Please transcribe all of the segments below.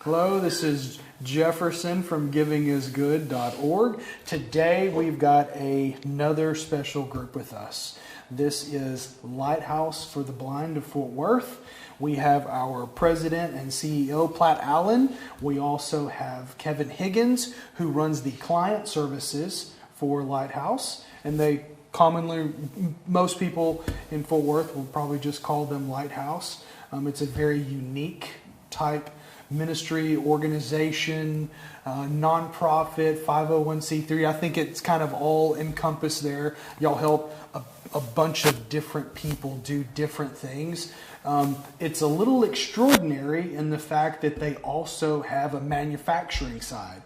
Hello, this is Jefferson from givingisgood.org. Today we've got another special group with us. This is Lighthouse for the Blind of Fort Worth. We have our president and CEO, Platt Allen. We also have Kevin Higgins, who runs the client services for Lighthouse. And they commonly, most people in Fort Worth will probably just call them Lighthouse. It's a very unique type ministry, organization, nonprofit, 501c3. I think it's kind of all encompassed there. Y'all help a bunch of different people do different things. It's a little extraordinary in the fact that they also have a manufacturing side.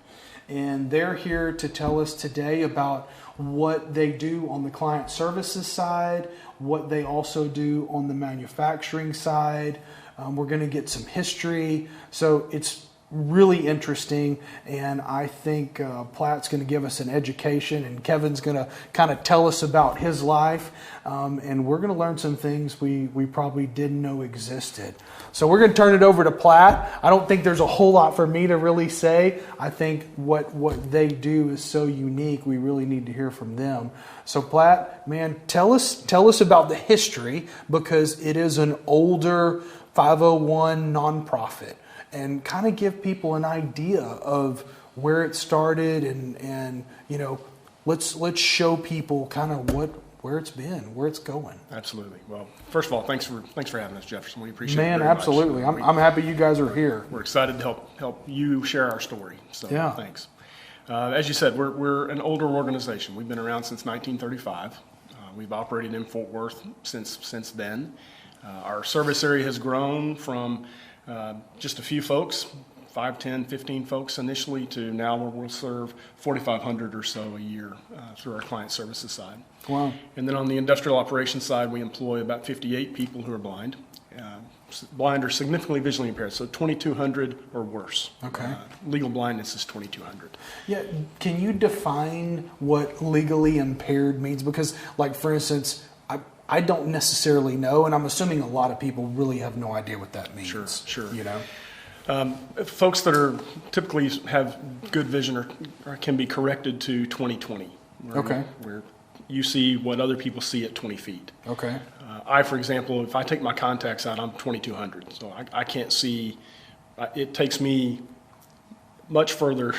And they're here to tell us today about what they do on the client services side, what they also do on the manufacturing side. We're going to get some history. So it's really interesting. And I think Platt's going to give us an education and Kevin's going to kind of tell us about his life. And we're going to learn some things we probably didn't know existed. So we're going to turn it over to Platt. I don't think there's a whole lot for me to really say. I think what they do is so unique. We really need to hear from them. So Platt, man, tell us about the history, because it is an older 501 nonprofit, and kind of give people an idea of where it started, and you know, let's show people kind of where it's been, where it's going. Absolutely. Well, first of all, thanks for having us, Jefferson. We appreciate it. Man, very absolutely. much. I'm happy you guys are here. We're excited to help you share our story. So yeah. Thanks. As you said, we're an older organization. We've been around since 1935. We've operated in Fort Worth since then. Our service area has grown from just a few folks, 5, 10, 15 folks initially, to now where we'll serve 4,500 or so a year through our client services side. Wow. And then on the industrial operations side, we employ about 58 people who are blind. Blind or significantly visually impaired, so 2,200 or worse. Okay. Legal blindness is 2,200. Yeah, can you define what legally impaired means? Because, like, for instance, I don't necessarily know, and I'm assuming a lot of people really have no idea what that means. Sure. You know? Folks that are typically have good vision or can be corrected to 20/20. Where you see what other people see at 20 feet. Okay. I, for example, if I take my contacts out, I'm 2,200. So I can't see. It takes me much further.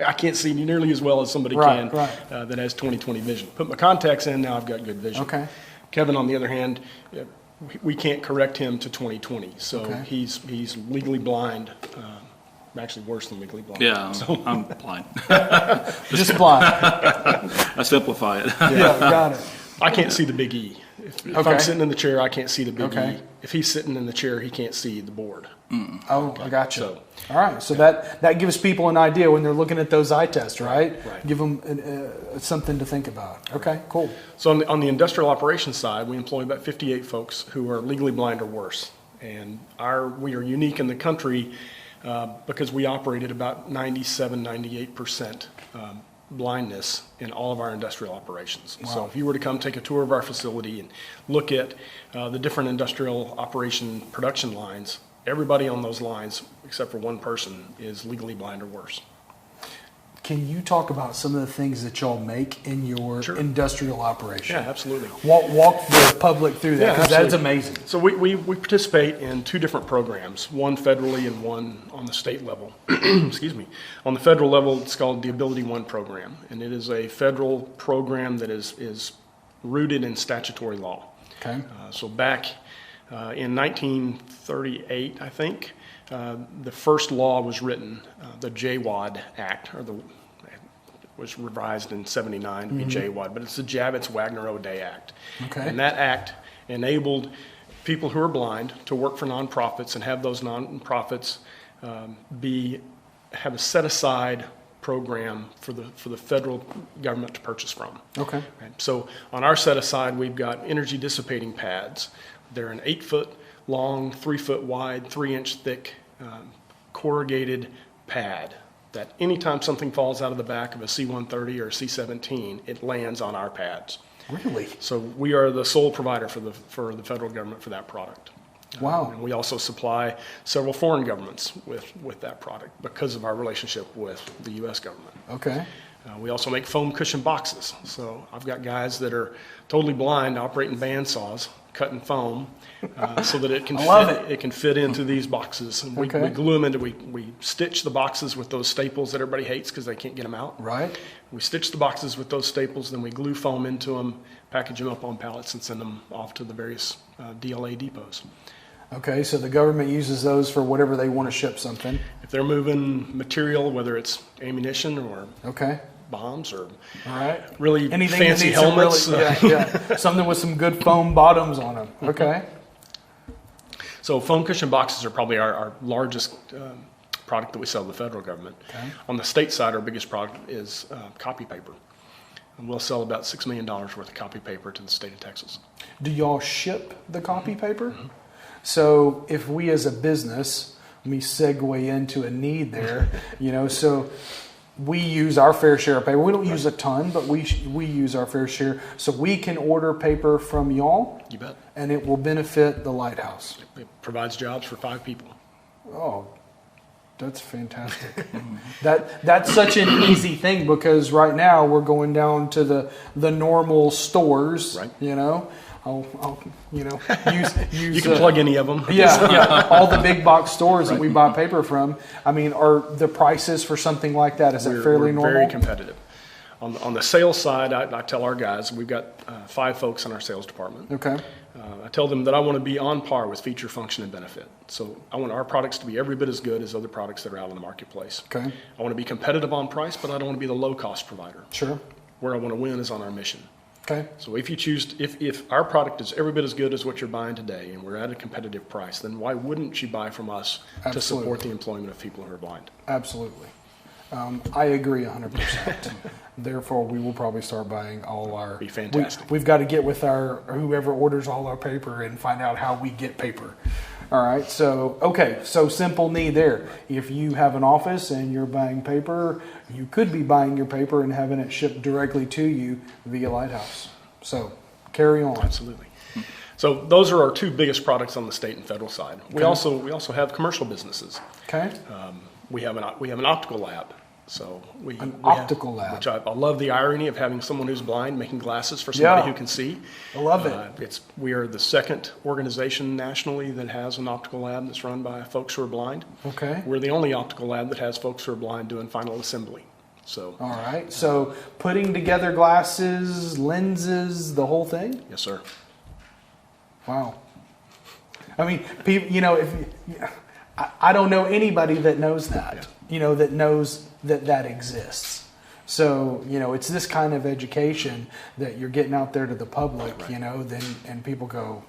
I can't see nearly as well as somebody can that has 20/20 vision. Put my contacts in, now I've got good vision. Okay. Kevin, on the other hand, we can't correct him to 20/20. So he's legally blind. Actually worse than legally blind. Yeah, so. I'm blind. Just blind. I simplify it. Yeah, got it. I can't see the big E. If I'm sitting in the chair, I can't see the big E. If he's sitting in the chair, he can't see the board. Oh, I got you. All right, so that gives people an idea when they're looking at those eye tests, right? Right. Give them something to think about. Okay, cool. So on the industrial operations side, we employ about 58 folks who are legally blind or worse. And we are unique in the country because we operate at about 97-98% blindness in all of our industrial operations. Wow. So if you were to come take a tour of our facility and look at the different industrial operation production lines, everybody on those lines, except for one person, is legally blind or worse. Can you talk about some of the things that y'all make in your industrial operation? Yeah, absolutely. Walk the public through that, because that's amazing. So we participate in two different programs, one federally and one on the state level. Excuse me. On the federal level, it's called the Ability One program, and it is a federal program that is rooted in statutory law. Okay. So back in 1938, I think, the first law was written, the JWAD Act, was revised in 79 to be JWAD, but it's the Javits-Wagner-O'Day Act. Okay. And that act enabled people who are blind to work for nonprofits and have those nonprofits have a set-aside program for the federal government to purchase from. Okay. Right? So on our set-aside, we've got energy dissipating pads. They're an 8-foot long, 3-foot wide, 3-inch thick corrugated pad that anytime something falls out of the back of a C-130 or a C-17, it lands on our pads. Really? So we are the sole provider for the federal government for that product. Wow. And we also supply several foreign governments with that product because of our relationship with the U.S. government. Okay. We also make foam cushion boxes. So I've got guys that are totally blind operating bandsaws, cutting foam, so that it can it can fit into these boxes. And we glue them into, we stitch the boxes with those staples that everybody hates because they can't get them out. Right. We stitch the boxes with those staples, then we glue foam into them, package them up on pallets, and send them off to the various DLA depots. Okay, so the government uses those for whatever they want to ship something. If they're moving material, whether it's ammunition or bombs or all right, really anything fancy helmets. Something with some good foam bottoms on them. Okay. So foam cushion boxes are probably our largest product that we sell to the federal government. Okay. On the state side, our biggest product is copy paper. And we'll sell about $6 million worth of copy paper to the state of Texas. Do y'all ship the copy paper? Mm-hmm. So if we as a business, let me segue into a need there, so we use our fair share of paper. We don't use a ton, but we use our fair share. So we can order paper from y'all. You bet. And it will benefit the Lighthouse. It provides jobs for 5 people. Oh, that's fantastic. That's such an easy thing because right now we're going down to the normal stores, right. I'll use you can plug any of them. Yeah. All the big box stores that we buy paper from. I mean, are the prices for something like that, is that fairly normal? Very competitive. On the sales side, I tell our guys, we've got 5 folks in our sales department. Okay. I tell them that I want to be on par with feature, function, and benefit. So I want our products to be every bit as good as other products that are out in the marketplace. Okay. I want to be competitive on price, but I don't want to be the low-cost provider. Sure. Where I want to win is on our mission. Okay. So if you choose, if our product is every bit as good as what you're buying today and we're at a competitive price, then why wouldn't you buy from us to support the employment of people who are blind? Absolutely. I agree 100%. Therefore, we will probably start buying all our... Be fantastic. We've got to get with whoever orders all our paper and find out how we get paper. All right. So simple need there. If you have an office and you're buying paper, you could be buying your paper and having it shipped directly to you via Lighthouse. So carry on. Absolutely. So those are our 2 biggest products on the state and federal side. Okay. We also have commercial businesses. Okay. We have an optical lab. So we optical lab. Which I love the irony of having someone who's blind making glasses for somebody who can see. I love it. We are the second organization nationally that has an optical lab that's run by folks who are blind. Okay. We're the only optical lab that has folks who are blind doing final assembly. So. All right. So putting together glasses, lenses, the whole thing? Yes, sir. Wow. I mean, people, I don't know anybody that knows that. That knows that exists. So, it's this kind of education that you're getting out there to the public, and people go,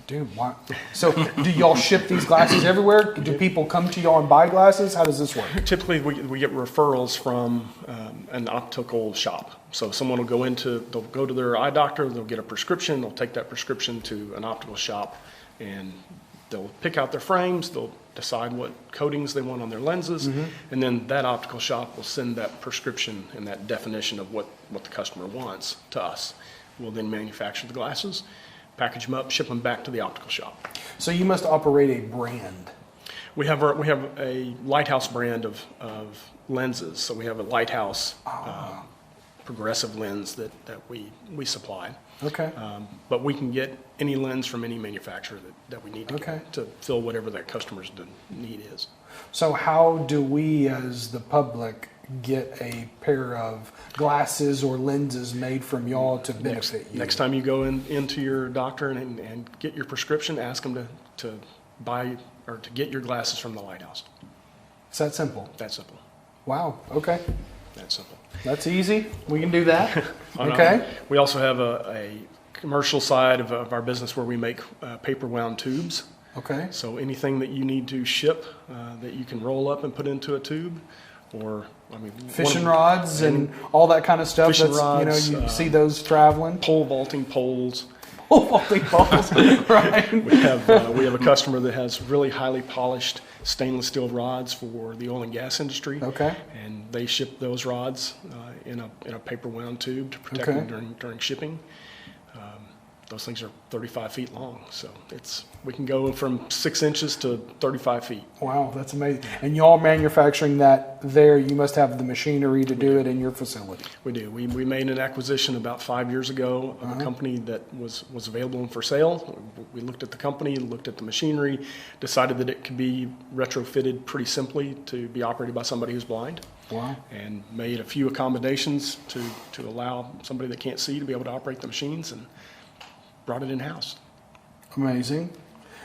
dude, why? So do y'all ship these glasses everywhere? Do people come to y'all and buy glasses? How does this work? Typically, we get referrals from an optical shop. So someone will they'll go to their eye doctor, they'll get a prescription, they'll take that prescription to an optical shop, and they'll pick out their frames, they'll decide what coatings they want on their lenses, and then that optical shop will send that prescription and that definition of what the customer wants to us. We'll then manufacture the glasses, package them up, ship them back to the optical shop. So you must operate a brand. We have a Lighthouse brand of lenses. So we have a Lighthouse progressive lens that we supply. Okay. But we can get any lens from any manufacturer that we need to fill whatever that customer's need is. So how do we as the public get a pair of glasses or lenses made from y'all to benefit you? Next time you go into your doctor and get your prescription, ask them to buy or to get your glasses from the Lighthouse. It's that simple? That simple. Wow. Okay. That simple. That's easy. We can do that. Okay. We also have a commercial side of our business where we make paper wound tubes. Okay. So anything that you need to ship that you can roll up and put into a tube, or fishing rods and all that kind of stuff. Fishing rods, you see those traveling. Pole vaulting poles. Pole vaulting poles. Right. We have a customer that has really highly polished stainless steel rods for the oil and gas industry. Okay. And they ship those rods in a paper wound tube to protect them during shipping. those things are 35 feet long. So we can go from 6 inches to 35 feet. Wow, that's amazing. And y'all manufacturing that there, you must have the machinery to do it in your facility. We do. We made an acquisition about 5 years ago of a company that was available and for sale. We looked at the company, looked at the machinery, decided that it could be retrofitted pretty simply to be operated by somebody who's blind. Wow. And made a few accommodations to allow somebody that can't see to be able to operate the machines, and brought it in-house. Amazing.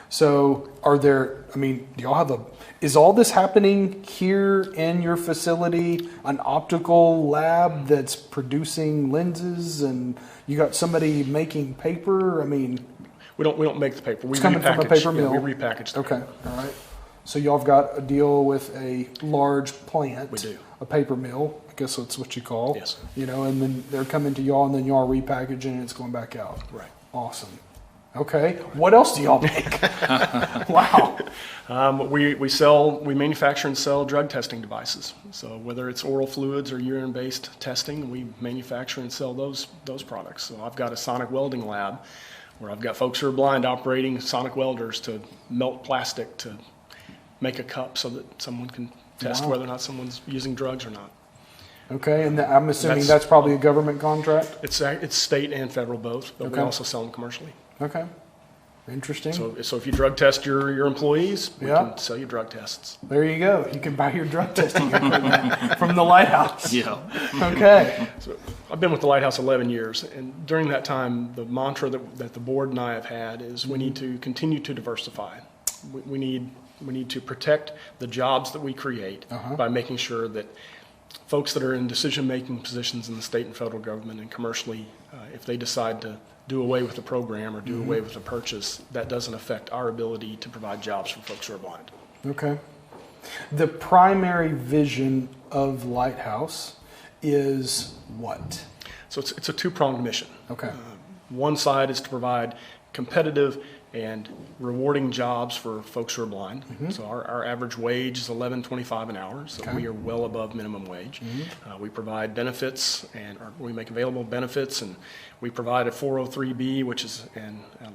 So do y'all have is all this happening here in your facility, an optical lab that's producing lenses, and you got somebody making paper? We don't make the paper. We It's coming from a repackage. paper mill. Yeah, we repackage the Okay, paper. all right. So y'all have got a deal with a large plant. We do. A paper mill, I guess that's what you call. Yes. And then they're coming to y'all, and then y'all are repackaging and it's going back out. Right. Awesome. Okay. What else do y'all make? Wow. We manufacture and sell drug testing devices. So whether it's oral fluids or urine-based testing, we manufacture and sell those products. So I've got a sonic welding lab where I've got folks who are blind operating sonic welders to melt plastic to make a cup so that someone can test Wow. whether or not someone's using drugs or not. Okay, and I'm assuming that's probably a government contract? It's state and federal both, but we Okay. also sell them commercially. Okay. Interesting. So if you drug test your employees, we Yeah. can sell you drug tests. There you go. You can buy your drug testing equipment from the Lighthouse. Yeah. Okay. So I've been with the Lighthouse 11 years, and during that time, the mantra that the board and I have had is we need to continue to diversify. We need to protect the jobs that we create by making sure that folks that are in decision-making positions in the state and federal government and commercially, if they decide to do away with the program or do away with the purchase, that doesn't affect our ability to provide jobs for folks who are blind. Okay. The primary vision of Lighthouse is what? So it's a two-pronged mission. Okay. One side is to provide competitive and rewarding jobs for folks who are blind. So our average wage is $11.25 an hour, so we are well above minimum wage. We provide benefits, we make available benefits, and we provide a 403B, which is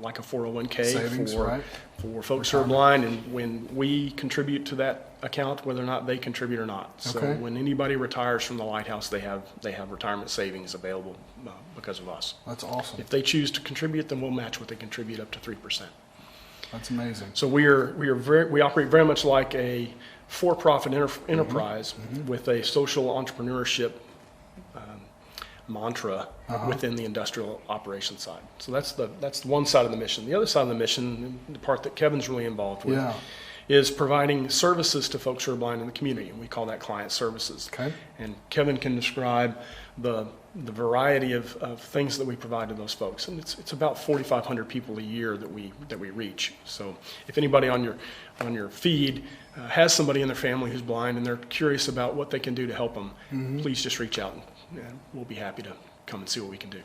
like a 401k Savings, right? for folks who are blind, and when we contribute to that account, whether or not they contribute or not. So Okay. when anybody retires from the Lighthouse, they have retirement savings available because of us. That's awesome. If they choose to contribute, then we'll match what they contribute up to 3%. That's amazing. So we operate very much like a for-profit enterprise with a social entrepreneurship mantra within the industrial operations side. So that's one side of the mission. The other side of the mission, the part that Kevin's really involved with, Yeah. is providing services to folks who are blind in the community, and we call that client services. Okay. And Kevin can describe the variety of things that we provide to those folks, and it's about 4,500 people a year that we reach. So if anybody on your feed has somebody in their family who's blind and they're curious about what they can do to help them, please just reach out, and we'll be happy to come and see what we can do.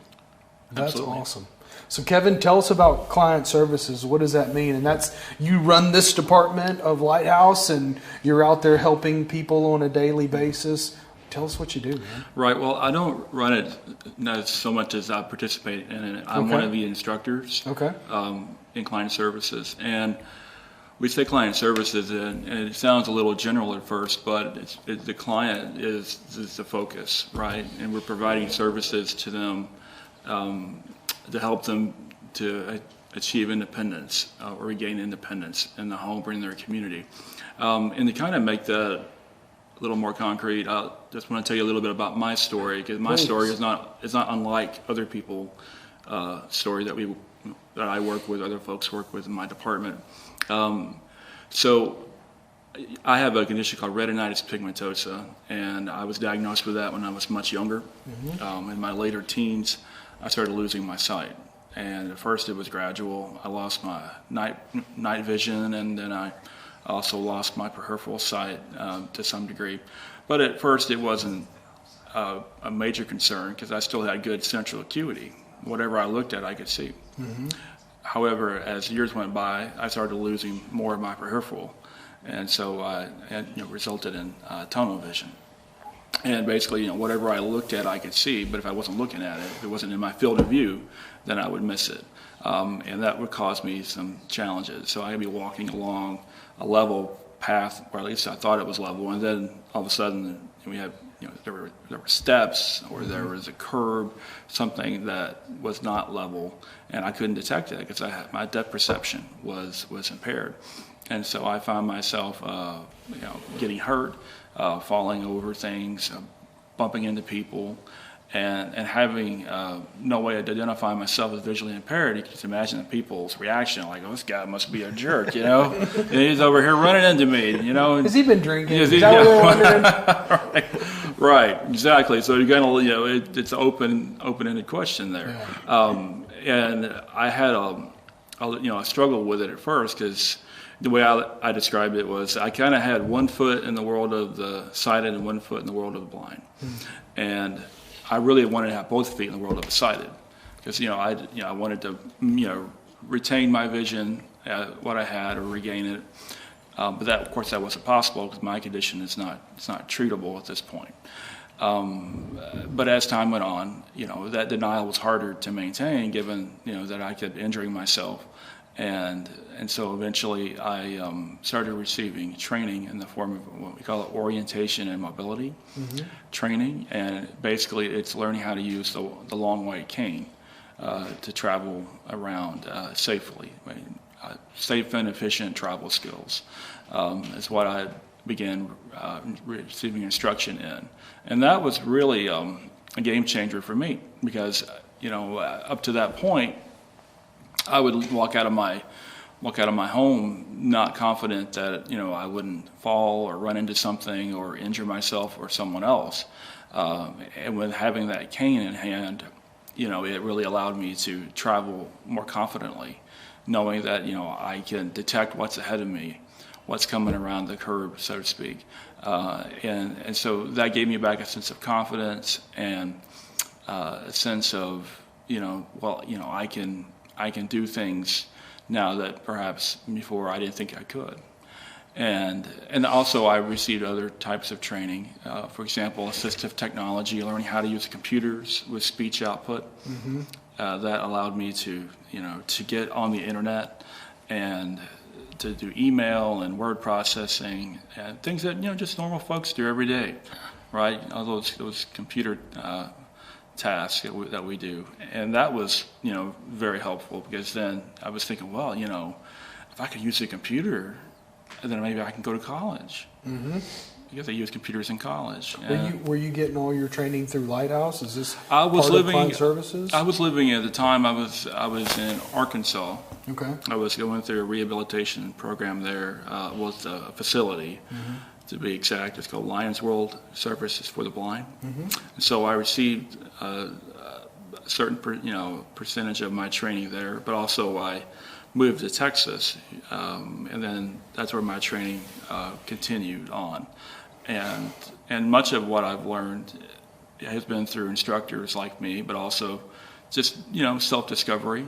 That's Absolutely. awesome. So Kevin, tell us about client services. What does that mean? And that's, you run this department of Lighthouse and you're out there helping people on a daily basis. Tell us what you do, man. Right. Well, I don't run it not so much as I participate in it. I'm one of the instructors Okay. in client services. And we say client services, and it sounds a little general at first, but the client is the focus, right? And we're providing services to them to help them to achieve independence or regain independence in the home or in their community. And to kind of make that a little more concrete, I just want to tell you a little bit about my story, because my story is not unlike other people's story that I work with, other folks work with in my department. So I have a condition called retinitis pigmentosa, and I was diagnosed with that when I was much younger. In my later teens, I started losing my sight. And at first it was gradual. I lost my night vision, and then I also lost my peripheral sight to some degree. But at first it wasn't a major concern because I still had good central acuity. Whatever I looked at, I could see. However, as years went by, I started losing more of my peripheral, and so it resulted in tunnel vision. And basically, whatever I looked at, I could see. But if I wasn't looking at it, if it wasn't in my field of view, then I would miss it. And that would cause me some challenges. So I'd be walking along a level path, or at least I thought it was level, and then all of a sudden we had, there were steps, or there was a curb, something that was not level, and I couldn't detect it because my depth perception was impaired. And so I found myself, getting hurt, falling over things, bumping into people, and having no way to identify myself as visually impaired. You can just imagine the people's reaction, like, oh, this guy must be a jerk, and he's over here running into me, Has he been drinking? Is that what we're wondering? Right, exactly. So you're gonna, it's an open-ended question there. Yeah. And I had a struggle with it at first, because the way I described it was I kind of had 1 foot in the world of the sighted and 1 foot in the world of the blind. And I really wanted to have both feet in the world of the sighted, because I wanted to retain my vision, what I had, or regain it. But that, of course, that wasn't possible because my condition is not treatable at this point. But as time went on, that denial was harder to maintain, given that I kept injuring myself. And so eventually I started receiving training in the form of what we call it orientation and mobility training. And basically it's learning how to use the long white cane to travel around safely. Safe and efficient travel skills is what I began receiving instruction in. And that was really a game changer for me, because up to that point, I would walk out of my home not confident that I wouldn't fall or run into something or injure myself or someone else. And with having that cane in hand, it really allowed me to travel more confidently, knowing that I can detect what's ahead of me, what's coming around the curb, so to speak. And so that gave me back a sense of confidence and a sense of I can do things now that perhaps before I didn't think I could. And also I received other types of training. For example, assistive technology, learning how to use computers with speech output. That allowed me to get on the internet and to do email and word processing and things that just normal folks do every day, right? All those computer tasks that we do. And that was, very helpful, because then I was thinking, well, if I could use a computer, then maybe I can go to college. Because I use computers in college. Were you getting all your training through Lighthouse? Is this part of Client Services? I was living at the time. I was in Arkansas. Okay. I was going through a rehabilitation program there with a facility. To be exact, it's called Lions World Services for the Blind. So I received a certain percentage of my training there, but also I moved to Texas, and then that's where my training continued on. And much of what I've learned has been through instructors like me, but also just self-discovery.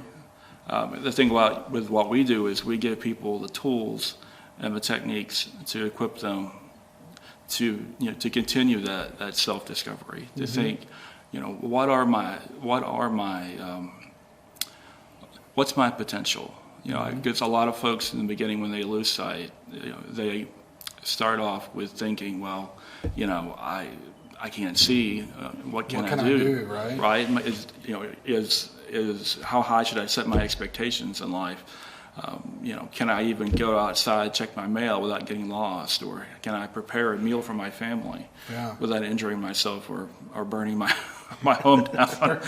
The thing with what we do is we give people the tools and the techniques to equip them to continue that self-discovery, to think, what's my potential? Because a lot of folks in the beginning, when they lose sight, they start off with thinking, well, I can't see. What can I do? Right? Is how high should I set my expectations in life? Can I even go outside, check my mail without getting lost? Or can I prepare a meal for my family without injuring myself or burning my home down?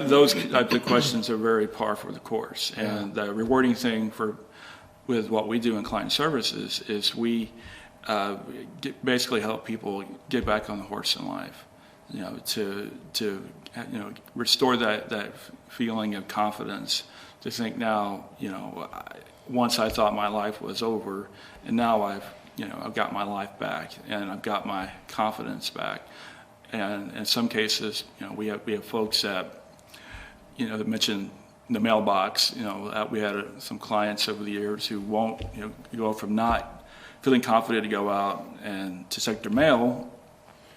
Those types of questions are very par for the course. And the rewarding thing with what we do in client services is we basically help people get back on the horse in life. To restore that feeling of confidence. To think now, once I thought my life was over, and now I've got my life back, and I've got my confidence back. And in some cases, we have folks that, that mentioned the mailbox. We had some clients over the years who won't, go from not feeling confident to go out and to check their mail,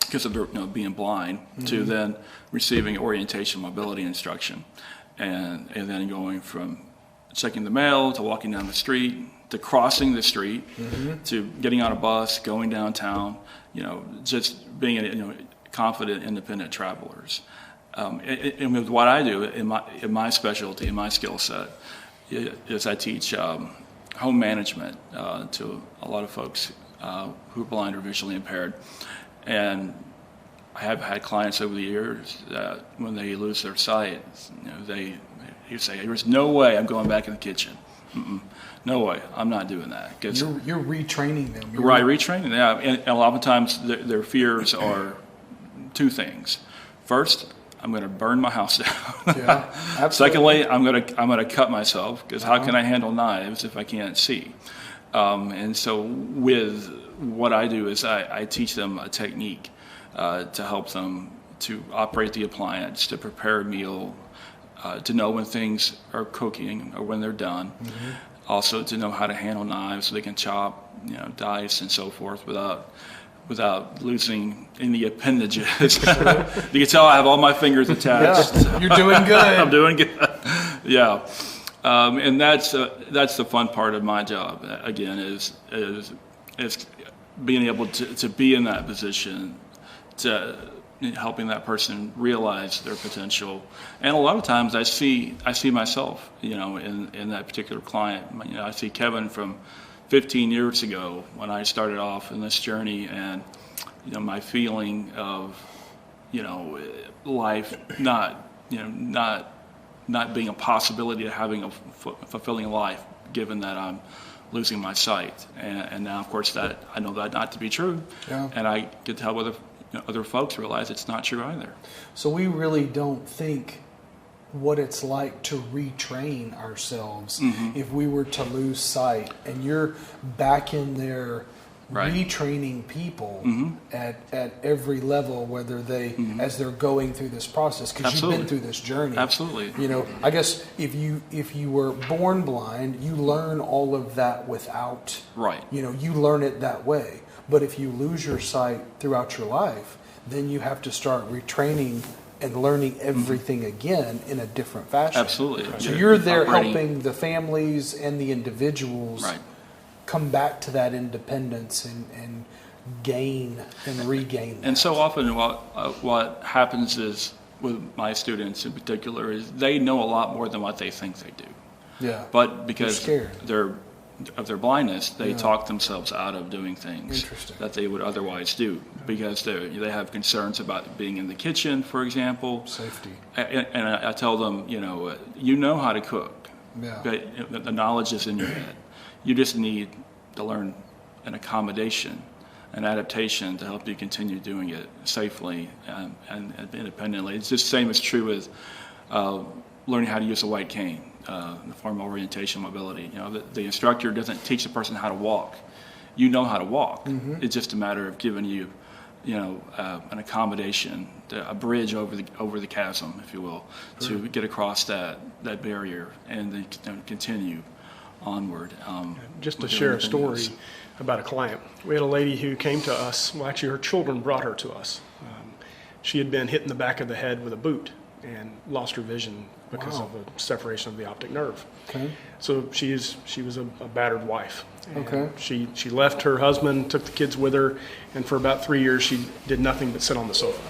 because of being blind, to then receiving orientation mobility instruction, and then going from checking the mail to walking down the street to crossing the street to getting on a bus, going downtown, just being confident, independent travelers. And with what I do in my specialty, in my skill set, is I teach home management to a lot of folks who are blind or visually impaired. And I have had clients over the years that when they lose their sight, they say, "There's no way I'm going back in the kitchen. No way, I'm not doing that." Because you're retraining them. Right, retraining. Yeah, and a lot of times their fears are two things. First, I'm going to burn my house down. Yeah, absolutely. Secondly, I'm going to cut myself, because how can I handle knives if I can't see? And so with what I do is I teach them a technique to help them to operate the appliance, to prepare a meal, to know when things are cooking or when they're done. Also to know how to handle knives so they can chop, dice and so forth without losing any appendages. You can tell I have all my fingers attached. Yeah, you're doing good. I'm doing good. Yeah. And that's the fun part of my job. Again, is being able to be in that position, to helping that person realize their potential. And a lot of times I see myself, in that particular client. I see Kevin from 15 years ago when I started off in this journey, and my feeling of life not being a possibility of having a fulfilling life, given that I'm losing my sight. And now, of course, that I know that not to be true. Yeah. And I get to help other folks realize it's not true either. So we really don't think what it's like to retrain ourselves if we were to lose sight. And you're back in there retraining people at every level, whether they as they're going through this process, because you've been through this journey. Absolutely. I guess if you were born blind, you learn all of that without you learn it that way. But if you lose your sight throughout your life, then you have to start retraining and learning everything again in a different fashion. Absolutely. So you're there helping the families and the individuals come back to that independence and gain and regain that. And so often what happens is, with my students in particular, is they know a lot more than what they think they do. Yeah. But because they're of their blindness, they talk themselves out of doing things Interesting. that they would otherwise do, because they have concerns about being in the kitchen, for example. Safety. And I tell them, you know how to cook. Yeah. But the knowledge is in your head. You just need to learn an accommodation, an adaptation to help you continue doing it safely and independently. It's just the same is true with learning how to use a white cane. The form of orientation mobility. The instructor doesn't teach the person how to walk. You know how to walk. It's just a matter of giving you, an accommodation, a bridge over the chasm, if you will, to get across that barrier and then continue onward. Just to share a story about a client. We had a lady who came to us. Well, actually, her children brought her to us. She had been hit in the back of the head with a boot and lost her vision because of a separation of the optic nerve. Okay. So she was a battered wife. And Okay. She left her husband, took the kids with her, and for about 3 years she did nothing but sit on the sofa.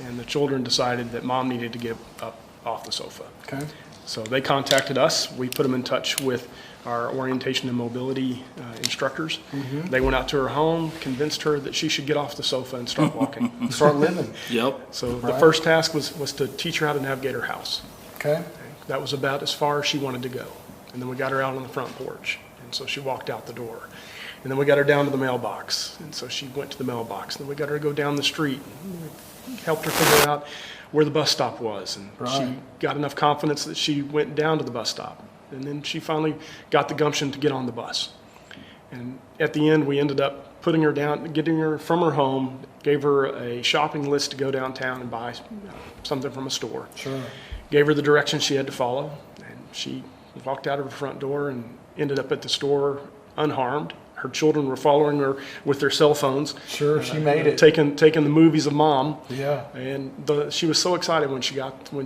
And the children decided that mom needed to get up off the sofa. Okay. So they contacted us. We put them in touch with our orientation and mobility instructors. They went out to her home, convinced her that she should get off the sofa and start walking. Start living. Yep. So the first task was to teach her how to navigate her house. Okay. That was about as far as she wanted to go. And then we got her out on the front porch. And so she walked out the door. And then we got her down to the mailbox. And so she went to the mailbox. And then we got her to go down the street. And helped her figure out where the bus stop was. And she got enough confidence that she went down to the bus stop. And then she finally got the gumption to get on the bus. And at the end, we ended up putting her down, getting her from her home, gave her a shopping list to go downtown and buy something from a store. Sure. Gave her the directions she had to follow. And she walked out of her front door and ended up at the store unharmed. Her children were following her with their cell phones. Sure, she made it. Taking the movies of mom. Yeah. And she was so excited when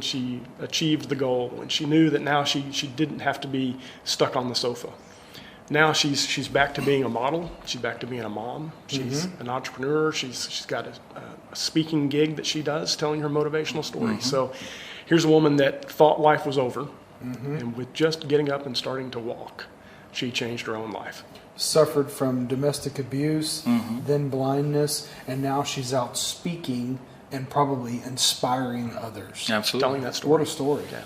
she achieved the goal, when she knew that now she didn't have to be stuck on the sofa. Now she's back to being a model. She's back to being a mom. She's an entrepreneur. She's got a speaking gig that she does, telling her motivational stories. So here's a woman that thought life was over, and with just getting up and starting to walk, she changed her own life. Suffered from domestic abuse, then blindness, and now she's out speaking and probably inspiring others. Absolutely. Telling that story. What a story. Yeah.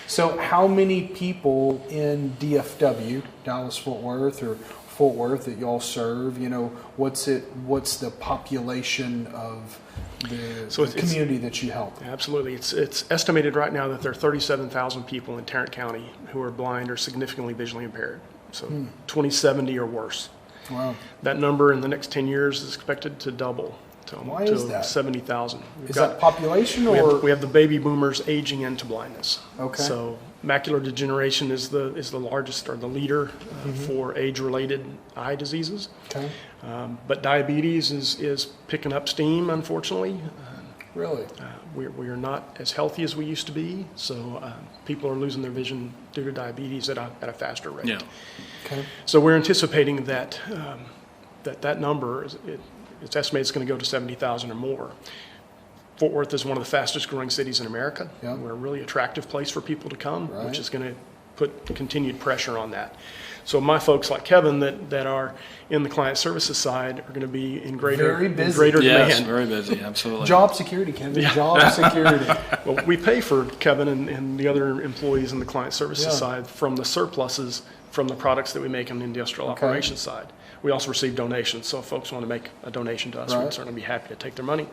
So how many people in DFW, Dallas-Fort Worth, or Fort Worth that y'all serve, what's the population of the community that you help? Absolutely. It's estimated right now that there are 37,000 people in Tarrant County who are blind or significantly visually impaired. So 2070 or worse. Wow. That number in the next 10 years is expected to double Why is that? 70,000. Is that population We have the baby boomers aging into blindness. Okay. So macular degeneration is the largest or the leader for age-related eye diseases. Okay. But diabetes is picking up steam, unfortunately. Really? We are not as healthy as we used to be, so people are losing their vision due to diabetes at a faster rate. Yeah. Okay. So we're anticipating that that number it's estimated it's going to go to 70,000 or more. Fort Worth is one of the fastest growing cities in America. Yeah. We're a really attractive place for people to come, Right. which is going to put continued pressure on that. So my folks like Kevin that are in the client services side are going to be in greater Yes, demand. very busy, absolutely. Job security, Kevin. Job security. Well, we pay for Kevin and the other employees in the client services Yeah. side from the surpluses from the products that we make on the industrial Okay. operations side. We also receive donations, so if folks want to make a donation to us, Right. we'd certainly be happy to take their money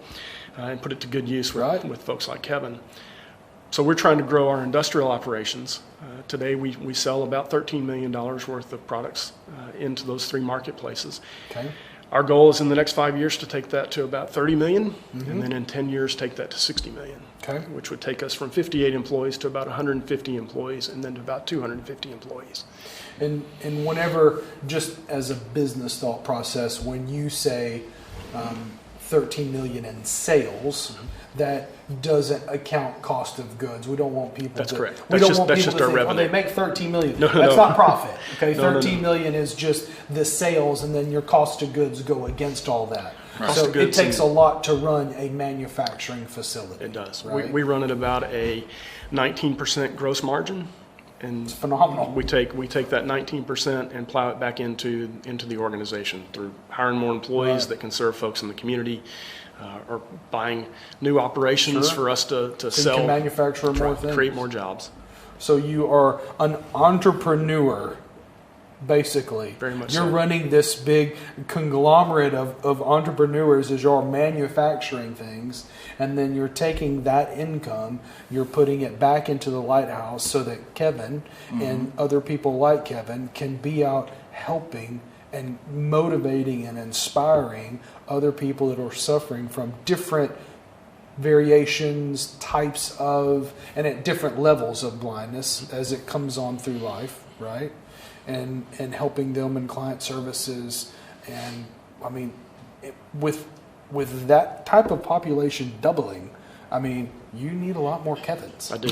and put it to good use Right. with folks like Kevin. So we're trying to grow our industrial operations. Today we sell about $13 million worth of products into those three marketplaces. Okay. Our goal is in the next 5 years to take that to about 30 million, and then in 10 years take that to 60 million, Okay. which would take us from 58 employees to about 150 employees, and then to about 250 employees. And whenever, just as a business thought process, when you say 13 million in sales, that doesn't account cost of goods. We don't want people. That's correct. We That's don't want just people to our think, revenue. oh, they make 13 million. No, That's not profit. Okay, No, 13 million is just the sales, and then your cost of goods go against all that. Cost So of goods it takes a and- lot to run a manufacturing facility. It does. Right? We run at about a 19% gross margin, and It's phenomenal. we take that 19% and plow it back into the organization through hiring more employees Right. that can serve folks in the community, or buying new operations Sure. for us to So sell, you can manufacture more things. create more jobs. So you are an entrepreneur, basically. Very much You're so. running this big conglomerate of entrepreneurs as you're manufacturing things, and then you're taking that income, you're putting it back into the Lighthouse so that Kevin and other people like Kevin can be out helping and motivating and inspiring other people that are suffering from different variations, types of, and at different levels of blindness as it comes on through life, right? And helping them in client services. And I mean, with that type of population doubling, I mean, you need a lot more Kevins. I do.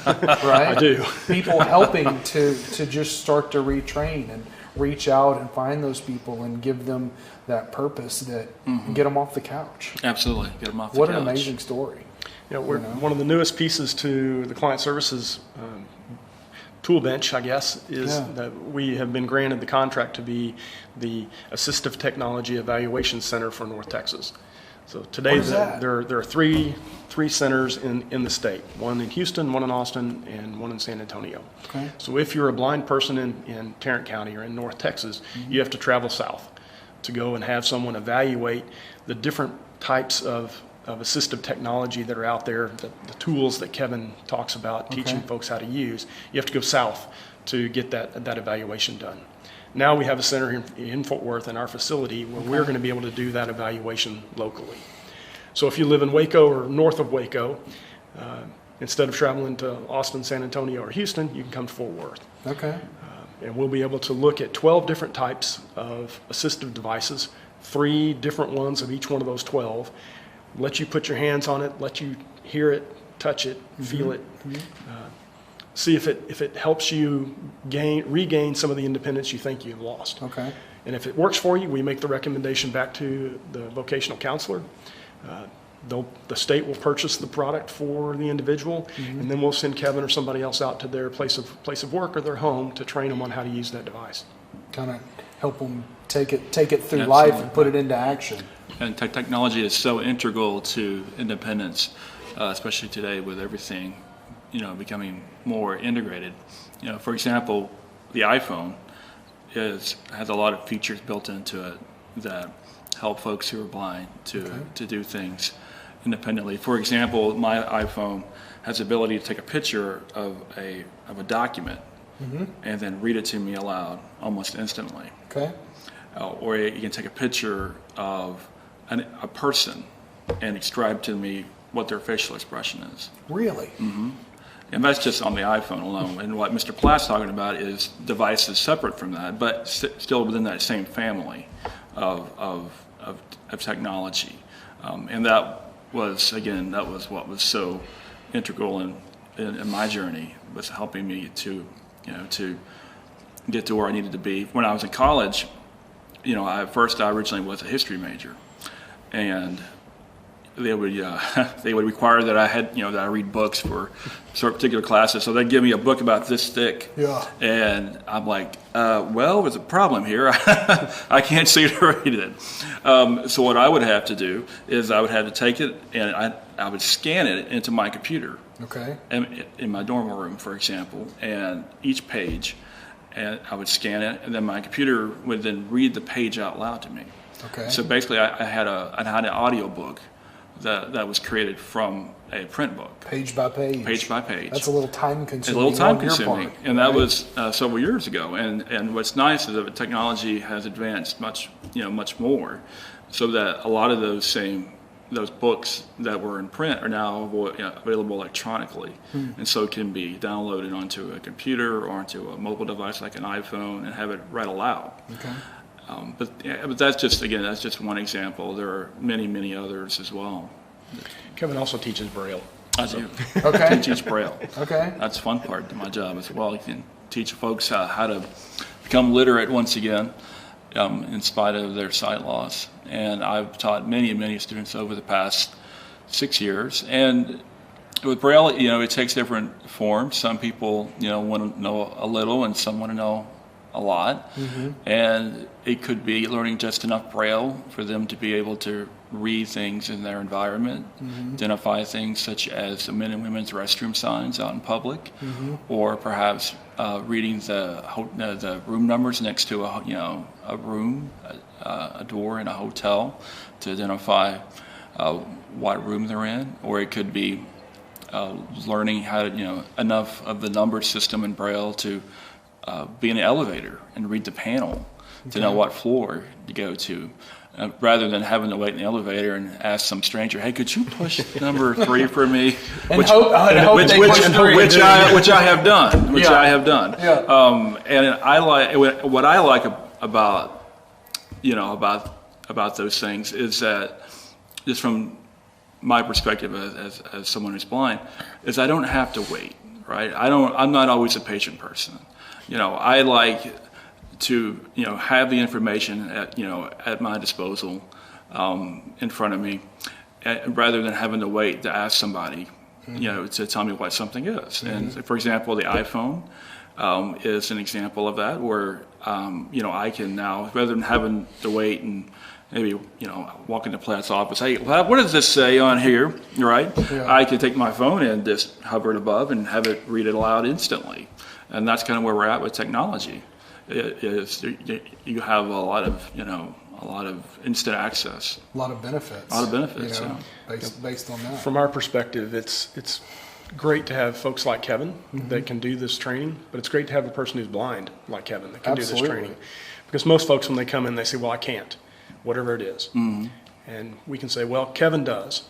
Right? I do. People helping to just start to retrain and reach out and find those people and give them that purpose that get them off the couch. Absolutely, get them off the What couch. an amazing story. We're one of the newest pieces to the client services tool bench, I guess, is Yeah. that we have been granted the contract to be the Assistive Technology Evaluation Center for North Texas. So today What is that? there are three centers in the state, one in Houston, one in Austin, and one in San Antonio. Okay. So if you're a blind person in Tarrant County or in North Texas, you have to travel south to go and have someone evaluate the different types of assistive technology that are out there, the tools that Kevin talks about, teaching folks how to use. You have to go south to get that evaluation done. Now we have a center here in Fort Worth in our facility where we're going to be able to do that evaluation locally. So if you live in Waco or north of Waco, instead of traveling to Austin, San Antonio, or Houston, you can come to Fort Worth. Okay. and we'll be able to look at 12 different types of assistive devices, 3 different ones of each one of those 12, let you put your hands on it, let you hear it, touch it, feel it, see if it helps you regain some of the independence you think you've lost. Okay. And if it works for you, we make the recommendation back to the vocational counselor. The state will purchase the product for the individual, and then we'll send Kevin or somebody else out to their place of work or their home to train them on how to use that device. Kind of help them take it through life and put it into action. And technology is so integral to independence, especially today with everything, becoming more integrated. For example, the iPhone has a lot of features built into it that help folks who are blind to do things independently. For example, my iPhone has the ability to take a picture of a document and then read it to me aloud almost instantly. Okay. Or you can take a picture of a person and describe to me what their facial expression is. Really? Mm-hmm. And that's just on the iPhone alone. And what Mr. Platt's talking about is devices separate from that, but still within that same family of technology. And that was what was so integral in my journey, was helping me to get to where I needed to be. When I was in college, I originally was a history major, and they would require that I had that I read books for particular classes. So they'd give me a book about this thick, and I'm like, well, there's a problem here. I can't see to read it. So what I would have to do is I would have to take it and I would scan it into my computer. Okay. In my dorm room, for example, and each page, and I would scan it, and then my computer would then read the page out loud to me. Okay. So basically, I had an audio book that was created from a print book. Page by page. Page by page. That's a little time consuming. A little time on your consuming, part, and that was several years ago. And what's nice is that technology has advanced much more, so that a lot of those books that were in print are now available electronically, and so it can be downloaded onto a computer or onto a mobile device like an iPhone and have it read aloud. Okay. But that's just one example. There are many others as well. Kevin also teaches Braille. I do. Okay. Teach Braille. Okay. That's a fun part of my job as well. You can teach folks how to become literate once again, in spite of their sight loss. And I've taught many students over the past 6 years. And with Braille, it takes different forms. Some people, want to know a little, and some want to know a lot. And it could be learning just enough Braille for them to be able to read things in their environment, identify things such as the men and women's restroom signs out in public, or perhaps reading the room numbers next to a room, a door in a hotel, to identify what room they're in. Or it could be learning how to enough of the number system in Braille to be in an elevator and read the panel to know what floor to go to, rather than having to wait in the elevator and ask some stranger, "Hey, could you push number 3 for me?" Which I have done. I have done. Yeah. And I like what I like about those things is that, just from my perspective as someone who's blind, is I don't have to wait. Right? I'm not always a patient person. I like to have the information at my disposal, in front of me, rather than having to wait to ask somebody to tell me what something is. And for example, the iPhone is an example of that, where I can now, rather than having to wait and maybe walk into Platt's office, "Hey, what does this say on here?" Right? Yeah. I can take my phone and just hover it above and have it read it aloud instantly. And that's kind of where we're at with technology. You have a lot of instant access. A lot of benefits. Based on that. From our perspective, it's great to have folks like Kevin that can do this training, but it's great to have a person who's blind like Kevin that can do this training. Because most folks, when they come in, they say, "Well, I can't," whatever it is. And we can say, "Well, Kevin does."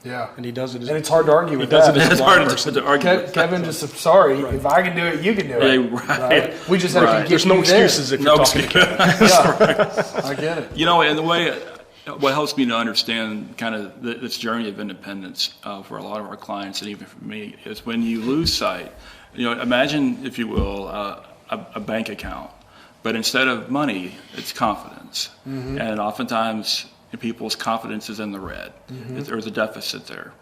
Yeah. And he does it as, And it's hard to argue with does that. it as a It's blind hard person. to argue with. Kevin, just sorry. If I can do it, you can do it. Yeah, right. We just have to Right. get There's no you there. excuses if No you're talking to Kevin. Yeah. I get it. You know, and the way, what helps me to understand kind of this journey of independence for a lot of our clients, and even for me, is when you lose sight. You know, imagine, if you will, a bank account, but instead of money, it's confidence. And oftentimes, people's confidence is in the red. There's a deficit there.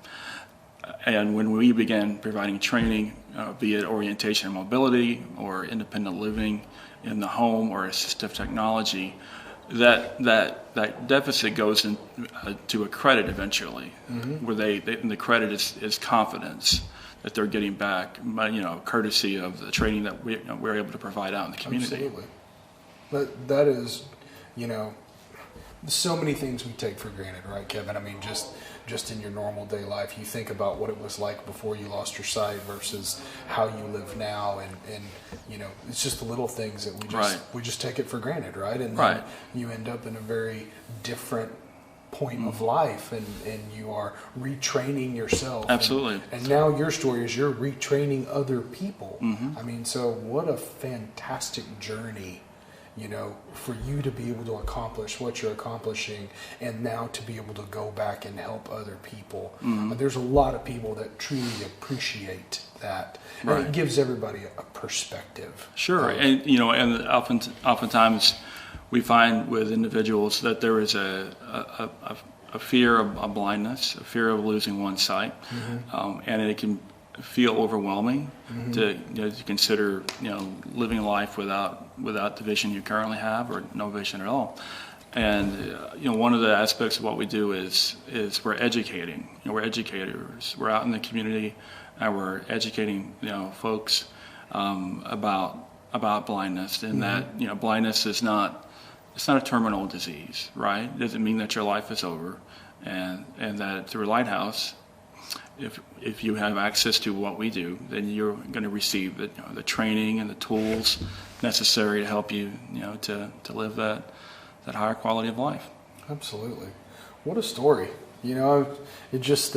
And when we began providing training, be it orientation and mobility or independent living in the home or assistive technology, that deficit goes to a credit eventually, where and the credit is confidence that they're getting back, courtesy of the training that we're able to provide out in the community. Absolutely. That is, so many things we take for granted, right, Kevin? I mean, just in your normal day life, you think about what it was like before you lost your sight versus how you live now, and it's just the little things that we just take it for granted, right? And then you end up in a very different point of life, and you are retraining yourself. Absolutely. And now your story is you're retraining other people. I mean, so what a fantastic journey, for you to be able to accomplish what you're accomplishing, and now to be able to go back and help other people. There's a lot of people that truly appreciate that. And it gives everybody a perspective. Sure. And, and oftentimes we find with individuals that there is a fear of blindness, a fear of losing one's sight, and it can feel overwhelming to consider living life without the vision you currently have, or no vision at all. And one of the aspects of what we do is we're educating. We're educators. We're out in the community and we're educating folks about blindness, and that blindness is not a terminal disease, right? It doesn't mean that your life is over, and that through Lighthouse, if you have access to what we do, then you're going to receive the training and the tools necessary to help you, to live that higher quality of life. Absolutely. What a story. It just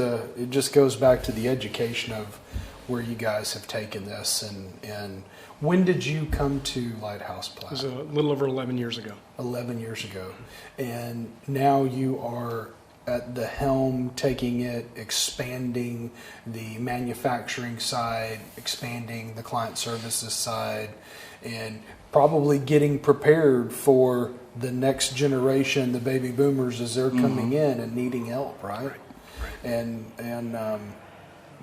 goes back to the education of where you guys have taken this, and when did you come to Lighthouse, Platt? It was a little over 11 years ago. 11 years ago. And now you are at the helm, taking it, expanding the manufacturing side, expanding the client services side, and probably getting prepared for the next generation, the baby boomers, as they're coming in and needing help, right? And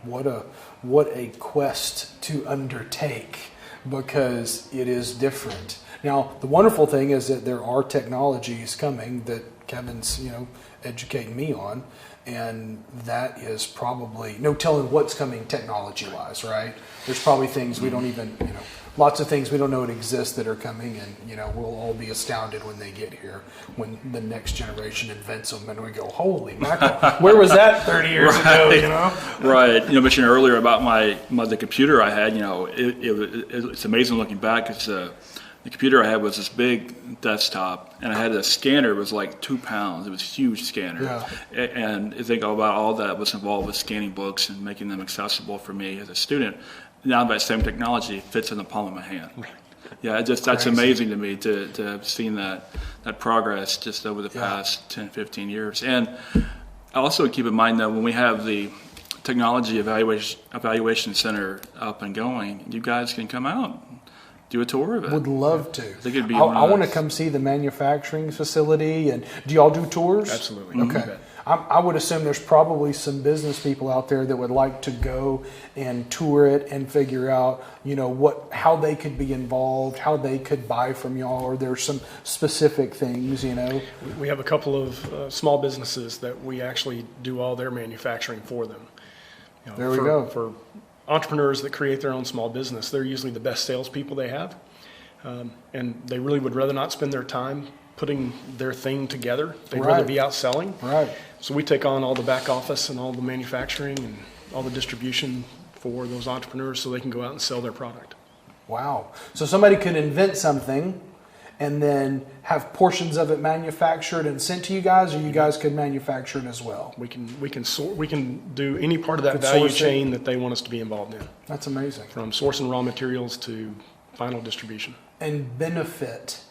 what a quest to undertake, because it is different. Now, the wonderful thing is that there are technologies coming that Kevin's, educating me on, and that is probably no telling what's coming technology-wise, right? There's probably things we don't even, lots of things we don't know it exists that are coming, and we'll all be astounded when they get here, when the next generation invents them, and we go, holy mackerel, where was that 30 years ago? Right. You mentioned earlier about the computer I had. It's amazing looking back, because the computer I had was this big desktop, and I had a scanner. It was like 2 pounds. It was a huge scanner. Yeah. And I think about all that was involved with scanning books and making them accessible for me as a student. Now that same technology fits in the palm of my hand. Right. Yeah, that's amazing to me to have seen that progress just over the past 10, 15 years. And I also keep in mind that when we have the technology evaluation center up and going, you guys can come out, do a tour of it. Would love to. I think it'd be I want to come see the manufacturing facility. And do y'all do tours? Absolutely. Okay. I would assume there's probably some business people out there that would like to go and tour it and figure out, how they could be involved, how they could buy from y'all, or there's some specific things, We have a couple of small businesses that we actually do all their manufacturing for them. There we go. For entrepreneurs that create their own small business, they're usually the best salespeople they have, and they really would rather not spend their time putting their thing together. They'd rather be out selling. Right. So we take on all the back office and all the manufacturing and all the distribution for those entrepreneurs, so they can go out and sell their product. Wow. So somebody could invent something and then have portions of it manufactured and sent to you guys, or you guys could manufacture it as well? We can do any part of that Could value source it. chain that they want us to be involved in, That's amazing. from sourcing raw materials to final distribution. And benefit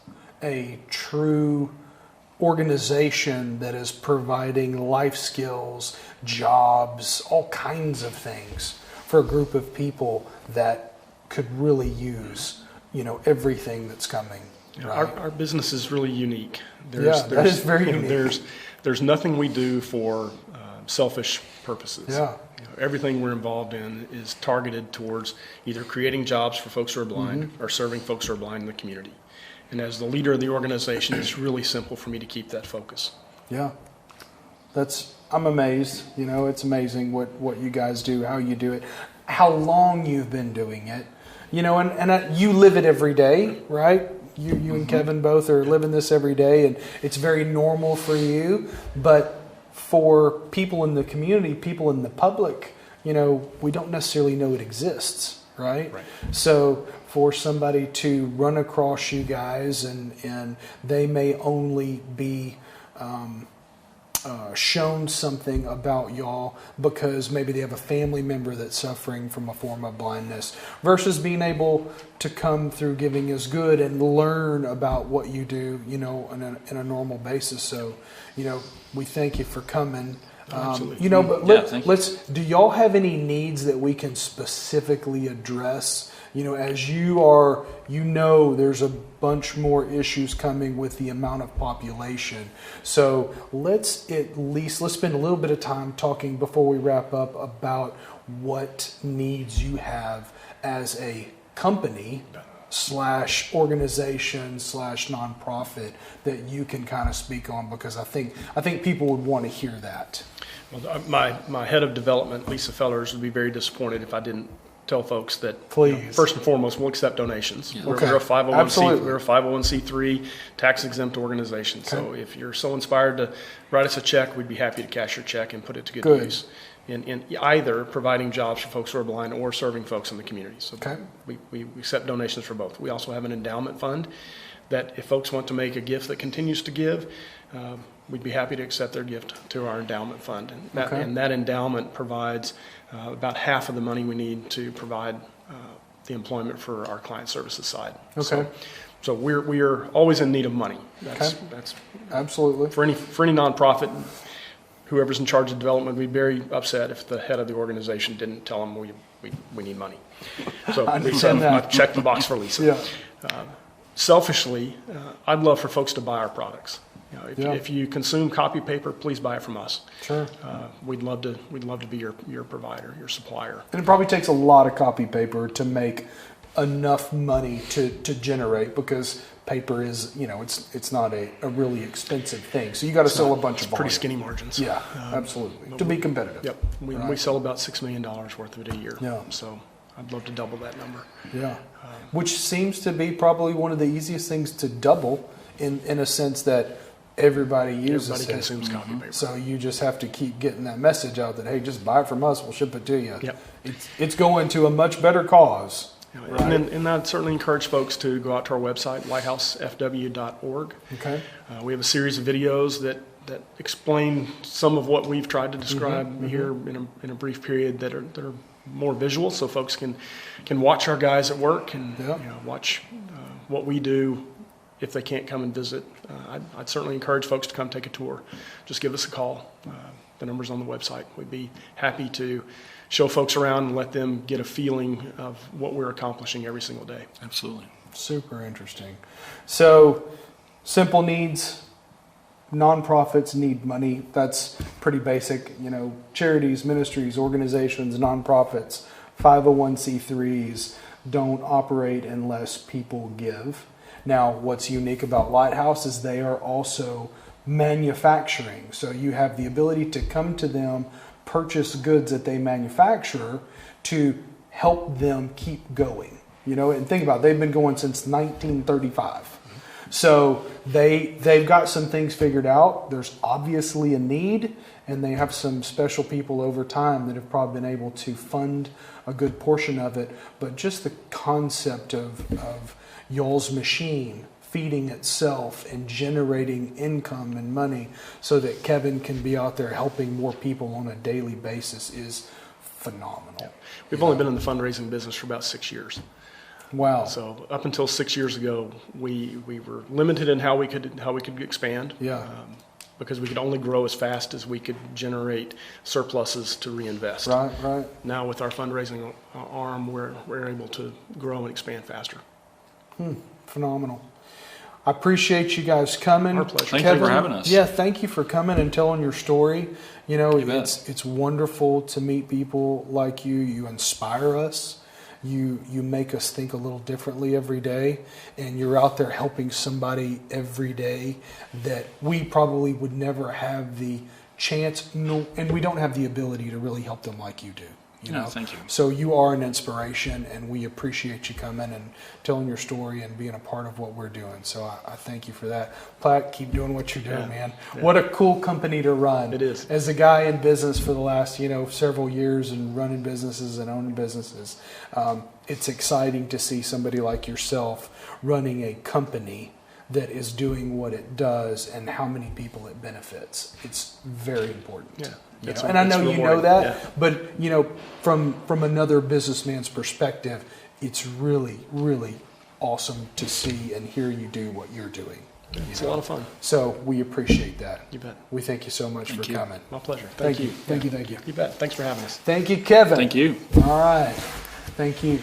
a true organization that is providing life skills, jobs, all kinds of things for a group of people that could really use, everything that's coming. Right? Our business is really unique. That is very unique. There's nothing we do for selfish purposes. Yeah. Everything we're involved in is targeted towards either creating jobs for folks who are blind or serving folks who are blind in the community. And as the leader of the organization, it's really simple for me to keep that focus. Yeah. I'm amazed. It's amazing what you guys do, how you do it, how long you've been doing it. And you live it every day, right? You and Kevin both are living this every day, and it's very normal for you. But for people in the community, people in the public, we don't necessarily know it exists, right? So for somebody to run across you guys, and they may only be shown something about y'all because maybe they have a family member that's suffering from a form of blindness, versus being able to come through Giving is Good and learn about what you do, in a normal basis. So, we thank you for coming. Absolutely. But do y'all have any needs that we can specifically address? As you are, there's a bunch more issues coming with the amount of population. So let's spend a little bit of time talking before we wrap up about what needs you have as a company / organization / nonprofit that you can kind of speak on, because I think people would want to hear that. Well, my head of development, Lisa Fellers, would be very disappointed if I didn't tell folks that, Please. First and foremost, we'll accept donations. Yeah. Okay. We're a 501c, Absolutely. we're a 501c3 tax exempt organization. Okay. So if you're so inspired to write us a check, we'd be happy to cash your check and put it to good Good. use in either providing jobs for folks who are blind or serving folks in the community. So Okay. we accept donations for both. We also have an endowment fund that if folks want to make a gift that continues to give, we'd be happy to accept their gift to our endowment fund. And that endowment provides about half of the money we need to provide the employment for our client services side. Okay. So we're always in need of money. That's Absolutely. for any nonprofit. Whoever's in charge of development would be very upset if the head of the organization didn't tell them we need money. So I Lisa, understand that. I checked the box for Lisa. Yeah. Selfishly, I'd love for folks to buy our products. Yeah. If you consume copy paper, please buy it from us. Sure. We'd love to be your provider, your supplier. And it probably takes a lot of copy paper to make enough money to generate, because paper is, it's not a really expensive thing. So you got to sell a bunch of volume. Pretty skinny margins. Yeah, absolutely. To be competitive. Yep. We sell about $6 million worth of it a year. Yeah. So I'd love to double that number. Yeah. Which seems to be probably one of the easiest things to double in a sense that everybody uses Everybody it. consumes copy paper. So you just have to keep getting that message out that, hey, just buy it from us, we'll ship it to you. Yep. It's going to a much better cause. Right. And I'd certainly encourage folks to go out to our website, lighthousefw.org. Okay. We have a series of videos that explain some of what we've tried to describe here in a brief period that are more visual, so folks can watch our guys at work and watch what we do if they can't come and visit. I'd certainly encourage folks to come take a tour. Just give us a call. The number's on the website. We'd be happy to show folks around and let them get a feeling of what we're accomplishing every single day. Absolutely. Super interesting. So, simple needs. Nonprofits need money. That's pretty basic. Charities, ministries, organizations, nonprofits, 501c3s don't operate unless people give. Now, what's unique about Lighthouse is they are also manufacturing. So you have the ability to come to them, purchase goods that they manufacture to help them keep going. And think about it, they've been going since 1935. So they've got some things figured out. There's obviously a need, and they have some special people over time that have probably been able to fund a good portion of it. But just the concept of y'all's machine feeding itself and generating income and money so that Kevin can be out there helping more people on a daily basis is phenomenal. We've only been in the fundraising business for about 6 years. Wow. So up until 6 years ago, we were limited in how we could expand. Yeah. Because we could only grow as fast as we could generate surpluses to reinvest. Right. Now with our fundraising arm, we're able to grow and expand faster. Phenomenal. I appreciate you guys coming. Our pleasure. Thank you for having us. Yeah, thank you for coming and telling your story. You know, You bet. it's wonderful to meet people like you. You inspire us. You make us think a little differently every day, and you're out there helping somebody every day that we probably would never have the chance, and we don't have the ability to really help them like you do. You know? Thank you. So you are an inspiration, and we appreciate you coming and telling your story and being a part of what we're doing. So I thank you for that. Platt, keep doing what you're doing, man. Yeah. What a cool company to run. It is. As a guy in business for the last, several years and running businesses and owning businesses, it's exciting to see somebody like yourself running a company that is doing what it does and how many people it benefits. It's very important. Yeah. And I know you know that, yeah. but from another businessman's perspective, it's really, really awesome to see and hear you do what you're doing. It's a lot of fun. So we appreciate that. You bet. We thank you so much for coming. My pleasure. Thank you. You bet. Thanks for having us. Thank you, Kevin. Thank you. All right. Thank you.